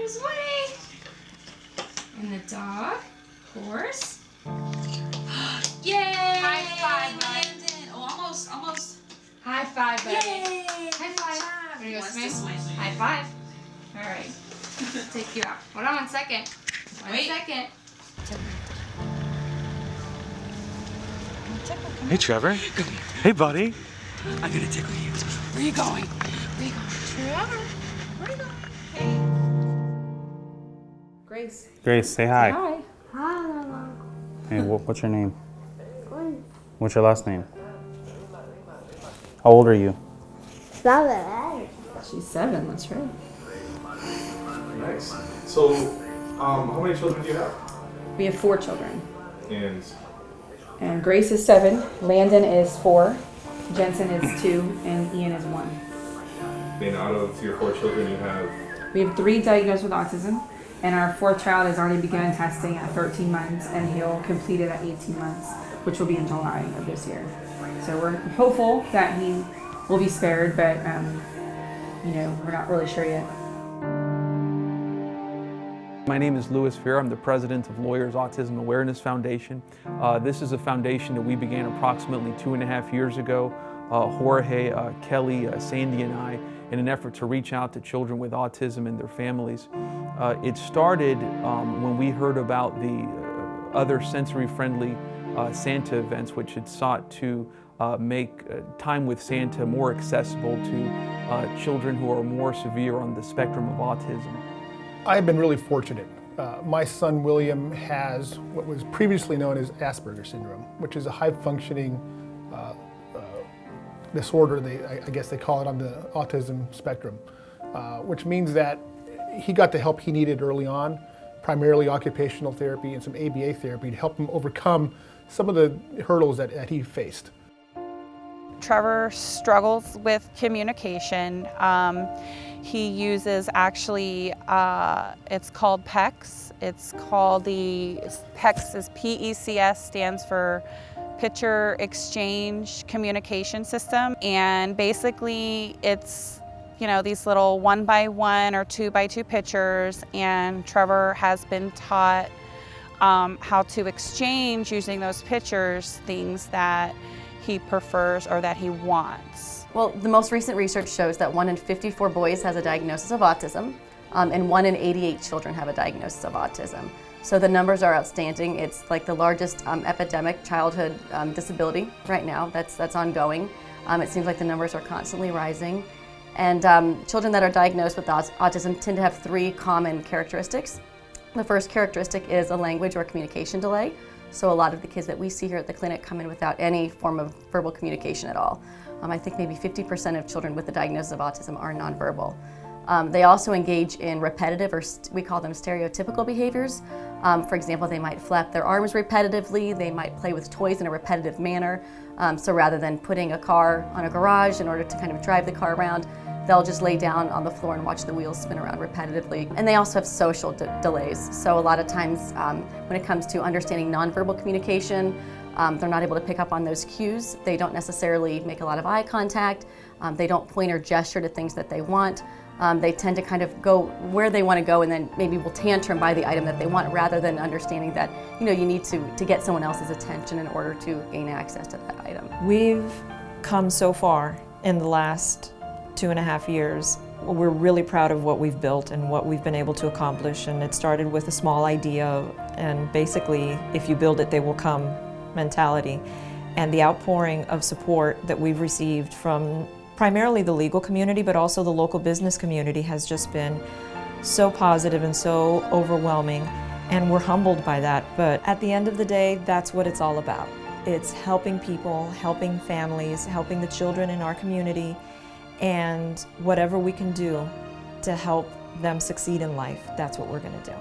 There's Woody. And the dog, of course. Yay! High five, Landon. Oh, almost. High five, buddy. Yay! High five. Ready to go swim? Swim. High five. All right. Take you out. Hold on 1 second. One second. Hey, Trevor. Hey, buddy. I'm gonna tickle you. Where are you going? Trevor, where are you going? Grace. Grace, say hi. Hi. Hey, what's your name? What's your last name? How old are you? 7. She's 7, that's right. Nice. So, how many children do you have? We have 4 children. And Grace is 7, Landon is 4, Jensen is 2, and Ian is 1. then out of your 4 children, you have... We have 3 diagnosed with autism, and our 4th child has already begun testing at 13 months, and he'll complete it at 18 months, which will be in July of this year. So we're hopeful that he will be spared, but we're not really sure yet. My name is Louis Fear. I'm the president of Lawyers Autism Awareness Foundation. This is a foundation that we began approximately 2.5 years ago. Jorge, Kelly, Sandy, and I, in an effort to reach out to children with autism and their families. It started when we heard about the other sensory-friendly Santa events, which had sought to make time with Santa more accessible to children who are more severe on the spectrum of autism. I've been really fortunate. My son William has what was previously known as Asperger's syndrome, which is a high-functioning disorder, I guess they call it on the autism spectrum, which means that he got the help he needed early on, primarily occupational therapy and some ABA therapy to help him overcome some of the hurdles that he faced. Trevor struggles with communication. He uses actually, it's called PECS. It's called PECS is PECS, stands for Picture Exchange Communication System. And basically it's, these little 1x1 or 2x2 pictures, and Trevor has been taught how to exchange using those pictures things that he prefers or that he wants. Well, the most recent research shows that 1 in 54 boys has a diagnosis of autism, and 1 in 88 children have a diagnosis of autism. So the numbers are outstanding. It's like the largest epidemic childhood disability right now that's ongoing. It seems like the numbers are constantly rising. And children that are diagnosed with autism tend to have 3 common characteristics. The first characteristic is a language or communication delay. So a lot of the kids that we see here at the clinic come in without any form of verbal communication at all. I think maybe 50% of children with the diagnosis of autism are nonverbal. They also engage in repetitive, or we call them stereotypical behaviors. For example, they might flap their arms repetitively, they might play with toys in a repetitive manner. So rather than putting a car on a garage in order to kind of drive the car around, they'll just lay down on the floor and watch the wheels spin around repetitively. And they also have social delays. So a lot of times when it comes to understanding nonverbal communication, they're not able to pick up on those cues. They don't necessarily make a lot of eye contact. They don't point or gesture to things that they want. They tend to kind of go where they want to go and then maybe will tantrum by the item that they want, rather than understanding that you need to get someone else's attention in order to gain access to that item. We've come so far in the last 2.5 years. We're really proud of what we've built and what we've been able to accomplish, and it started with a small idea and basically if you build it they will come mentality, and the outpouring of support that we've received from primarily the legal community but also the local business community has just been so positive and so overwhelming, and we're humbled by that. But at the end of the day, that's what it's all about. It's helping people, helping families, helping the children in our community, and whatever we can do to help them succeed in life, that's what we're going to do.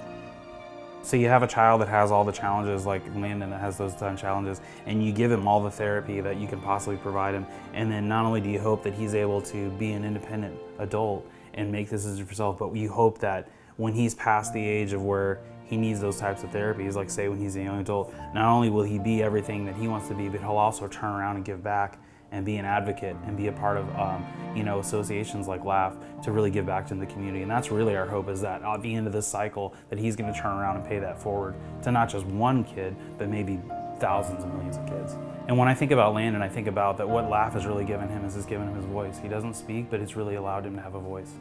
So you have a child that has all the challenges, like Landon that has those ton challenges, and you give him all the therapy that you can possibly provide him, and then not only do you hope that he's able to be an independent adult and make decisions for himself, but you hope that when he's past the age of where he needs those types of therapies, like say when he's a young adult, not only will he be everything that he wants to be, but he'll also turn around and give back and be an advocate and be a part of associations like LAUGH to really give back to the community. And that's really our hope, is that at the end of this cycle that he's going to turn around and pay that forward to not just one kid, but maybe thousands and millions of kids. And when I think about Landon, I think about that what LAUGH has really given him is it's given him his voice. He doesn't speak, but it's really allowed him to have a voice.